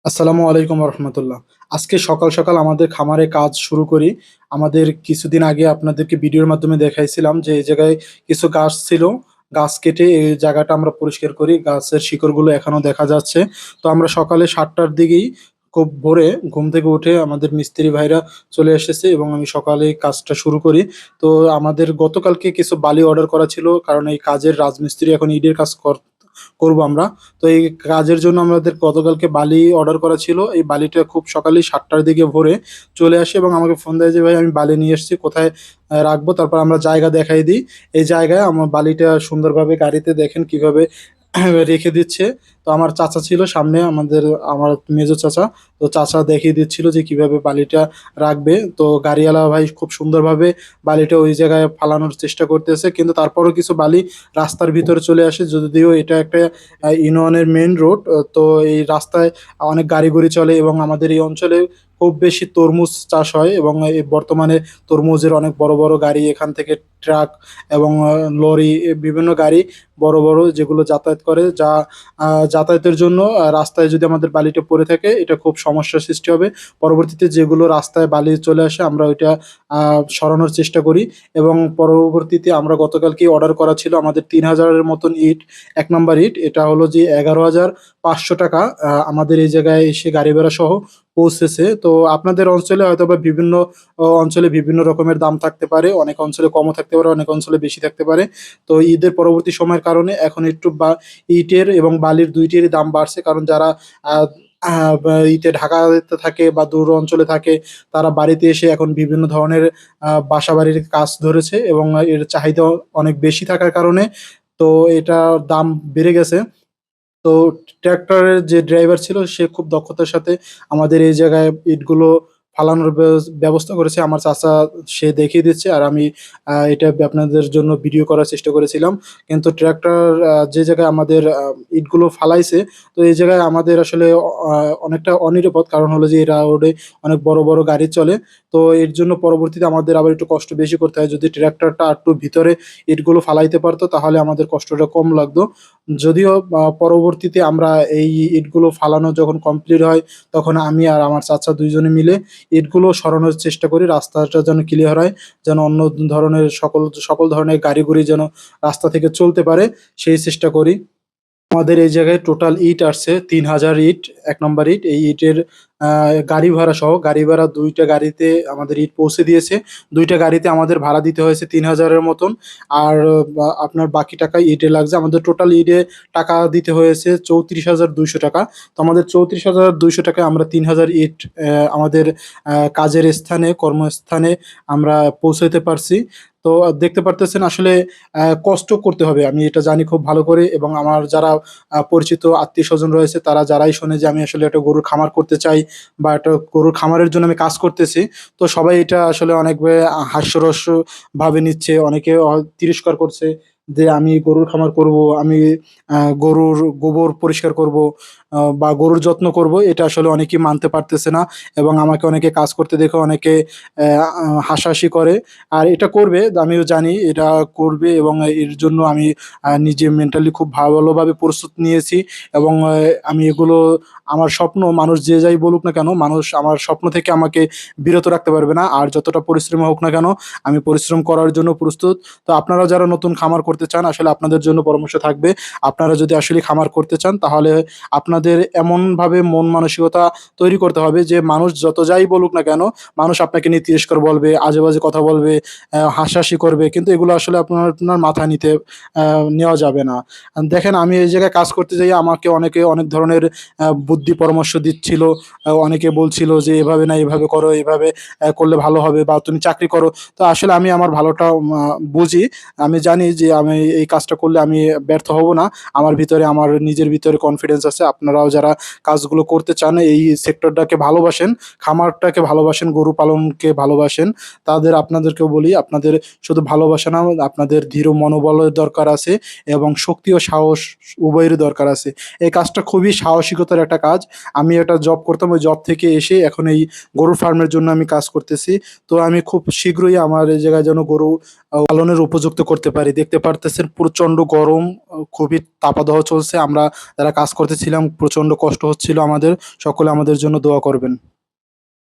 আসসালামু আলাইকুম রহমতুল্লাহ। আজকে সকাল সকাল আমাদের খামারে কাজ শুরু করি। আমাদের কিছুদিন আগে আপনাদেরকে ভিডিওর মাধ্যমে দেখাইছিলাম যে এই জায়গায় কিছু গাছ ছিল। গাছ কেটে এই জায়গাটা আমরা পরিষ্কার করি, গাছের শিকড়গুলো এখনো দেখা যাচ্ছে। তো আমরা সকালে 7টার দিকেই খুব ভোরে ঘুম থেকে উঠে আমাদের মিস্ত্রি ভাইরা চলে এসেছে এবং আমি সকালে কাজটা শুরু করি। তো আমাদের গতকালকে কিছু বালি অর্ডার করা ছিল, কারণ এই কাজের রাজমিস্ত্রি এখন ইটের কাজ করব আমরা। তো এই কাজের জন্য আমাদের গতকালকে বালি অর্ডার করা ছিল। এই বালিটা খুব সকালেই 7টার দিকে ভোরে চলে আসে এবং আমাকে ফোন দেয় যে, "ভাই আমি বালি নিয়ে এসেছি, কোথায় রাখবো?" তারপর আমরা জায়গা দেখাই দিই। এই জায়গায় আমার বালিটা সুন্দরভাবে গাড়িতে দেখেন কিভাবে রেখে দিচ্ছে। তো আমার চাচা ছিল সামনে, আমার মেজো চাচা। তো চাচা দেখিয়ে দিচ্ছিল যে কিভাবে বালিটা রাখবে। তো গাড়িওয়ালা ভাই খুব সুন্দরভাবে বালিটা ওই জায়গায় ফালানোর চেষ্টা করতেছে। কিন্তু তারপরও কিছু বালি রাস্তার ভিতরে চলে আসে। যদিও এটা একটা ইউনিয়নের মেইন রোড। তো এই রাস্তায় অনেক গাড়ি-গুড়ি চলে এবং আমাদের এই অঞ্চলে খুব বেশি তরমুজ চাষ হয় এবং বর্তমানে তরমুজের অনেক বড়, বড় গাড়ি এখান থেকে ট্রাক এবং লরি, বিভিন্ন গাড়ি বড়, বড় যেগুলো যাতায়াত করে, যাতায়াতের জন্য রাস্তায় যদি আমাদের বালিটা পড়ে থাকে এটা খুব সমস্যার সৃষ্টি হবে। পরবর্তীতে যেগুলো রাস্তায় বালি চলে আসে আমরা ওইটা সরানোর চেষ্টা করি এবং পরবর্তীতে আমরা গতকালকেই অর্ডার করা ছিল আমাদের ৩,০০০ এর মতন ইট, ১ নাম্বার ইট। এটা হলো যে ৳১১,৫০০ আমাদের এই জায়গায় এসে গাড়ি ভাড়া সহ পৌঁছেছে। তো আপনাদের অঞ্চলে হয়তোবা বিভিন্ন অঞ্চলে বিভিন্ন রকমের দাম থাকতে পারে। অনেক অঞ্চলে কমও থাকতে পারে, অনেক অঞ্চলে বেশি থাকতে পারে। তো ঈদের পরবর্তী সময়ের কারণে এখন একটু ইটের এবং বালির ২ টিরই দাম বাড়ছে। কারণ যারা আ আ বা ঢাকাতে থাকে বা দূর অঞ্চলে থাকে, তারা বাড়িতে এসে এখন বিভিন্ন ধরনের বাসাবাড়ির কাজ ধরেছে এবং এর চাহিদা অনেক বেশি থাকার কারণে তো এটার দাম বেড়ে গেছে। তো ট্রাক্টরের যে ড্রাইভার ছিল সে খুব দক্ষতার সাথে আমাদের এই জায়গায় ইটগুলো ফালানোর ব্যবস্থা করেছে। আমার চাচা সে দেখিয়ে দিচ্ছে আর আমি এটা আপনাদের জন্য ভিডিও করার চেষ্টা করেছিলাম। কিন্তু ট্রাক্টর যে জায়গায় আমাদের ইটগুলো ফালাইছে, তো এই জায়গায় আমাদের আসলে আ অনেকটা অনিরাপদ। কারণ হলো যে এই রোডে অনেক বড়, বড় গাড়ি চলে। তো এর জন্য পরবর্তীতে আমাদের আবার একটু কষ্ট বেশি করতে হয়। যদি ট্রাক্টরটা আরেকটু ভিতরে ইটগুলো ফালাইতে পারতো তাহলে আমাদের কষ্টটা কম লাগতো। যদিও পরবর্তীতে আমরা এই ইটগুলো ফালানো যখন কমপ্লিট হয়, তখন আমি আর আমার চাচা ২ জনে মিলে ইটগুলো সরানোর চেষ্টা করি। রাস্তাটা যেন ক্লিয়ার হয়, যেন অন্য ধরনের সকল ধরনের গাড়ি-গুড়ি যেন রাস্তা থেকে চলতে পারে, সেই চেষ্টা করি। আমাদের এই জায়গায় টোটাল ইট আসছে ৩,০০০ ইট, ১ নাম্বার ইট। এই ইটের আ গাড়ি ভাড়া সহ, গাড়ি ভাড়া ২ টা গাড়িতে আমাদের ইট পৌঁছে দিয়েছে। ২ টা গাড়িতে আমাদের ভাড়া দিতে হয়েছে ৩,০০০ এর মতন। আর আপনার বাকি টাকা ইটে লাগছে। আমাদের টোটাল ইটে টাকা দিতে হয়েছে ৳৩৪,২০০। তো আমাদের ৳৩৪,২০০ য় আমরা ৩,০০০ ইট আমাদের কাজের স্থানে, কর্মস্থানে আমরা পৌঁছাইতে পারছি। তো দেখতে পারতেছেন আসলে কষ্ট করতে হবে। আমি এটা জানি খুব ভালো করে এবং আমার যারা পরিচিত আত্মীয়স্বজন রয়েছে তারা যারাই শোনে যে আমি আসলে একটা গরুর খামার করতে চাই বা একটা গরুর খামারের জন্য আমি কাজ করতেছি। তো সবাই এটা আসলে অনেক হাস্যরস্য ভাবে নিচ্ছে। অনেকে তিরস্কার করছে যে আমি গরুর খামার করব, আমি গরুর গোবর পরিষ্কার করব বা গরুর যত্ন করব। এটা আসলে অনেকেই মানতে পারতেছে না এবং আমাকে অনেকে কাজ করতে দেখে অনেকে হাসাহাসি করে। আর এটা করবে, আমিও জানি এটা করবে এবং এর জন্য আমি নিজে মেন্টালি খুব ভালোভাবে প্রস্তুত নিয়েছি এবং আমি এগুলো আমার স্বপ্ন, মানুষ যে যাই বলুক না কেন, মানুষ আমার স্বপ্ন থেকে আমাকে বিরত রাখতে পারবে না। আর যতটা পরিশ্রম হোক না কেন, আমি পরিশ্রম করার জন্য প্রস্তুত। তো আপনারা যারা নতুন খামার করতে চান, আসলে আপনাদের জন্য পরামর্শ থাকবে। আপনারা যদি আসলে খামার করতে চান তাহলে আপনাদের এমনভাবে মন মানসিকতা তৈরি করতে হবে যে মানুষ যত যাই বলুক না কেন, মানুষ আপনাকে নিয়ে তিরস্কার বলবে, আজে-বাজে কথা বলবে, হাসাহাসি করবে। কিন্তু এগুলো আসলে আপনার মাথায় নেওয়া যাবে না। দেখেন আমি এই জায়গায় কাজ করতে যাই আমাকে অনেকে অনেক ধরনের বুদ্ধি পরামর্শ দিচ্ছিল। অনেকে বলছিল যে, "এভাবে না এভাবে করো, এভাবে করলে ভালো হবে বা তুমি চাকরি করো।" তো আসলে আমি আমার ভালোটা বুঝি। আমি জানি যে আমি এই কাজটা করলে আমি ব্যর্থ হব না। আমার নিজের ভিতরে কনফিডেন্স আছে। আপনারাও যারা কাজগুলো করতে চান, এই সেক্টরটাকে ভালোবাসেন, খামারটাকে ভালোবাসেন, গরু পালনকে ভালোবাসেন, আপনাদেরকেও বলি আপনাদের শুধু ভালোবাসা না, আপনাদের দৃঢ় মনোবলের দরকার আছে এবং শক্তি ও সাহস উভয়েরই দরকার আছে। এই কাজটা খুবই সাহসিকতার একটা কাজ। আমি একটা জব করতাম, ওই জব থেকে এসে এখন এই গরুর ফার্মের জন্য আমি কাজ করতেছি। তো আমি খুব শীঘ্রই আমার এই জায়গায় যেন গরু পালনের উপযুক্ত করতে পারি। দেখতে পারতেছেন প্রচন্ড গরম, খুবই তাপদাহ চলছে। আমরা যারা কাজ করতেছিলাম প্রচণ্ড কষ্ট হচ্ছিল আমাদের। সকলে আমাদের জন্য দোয়া করবেন।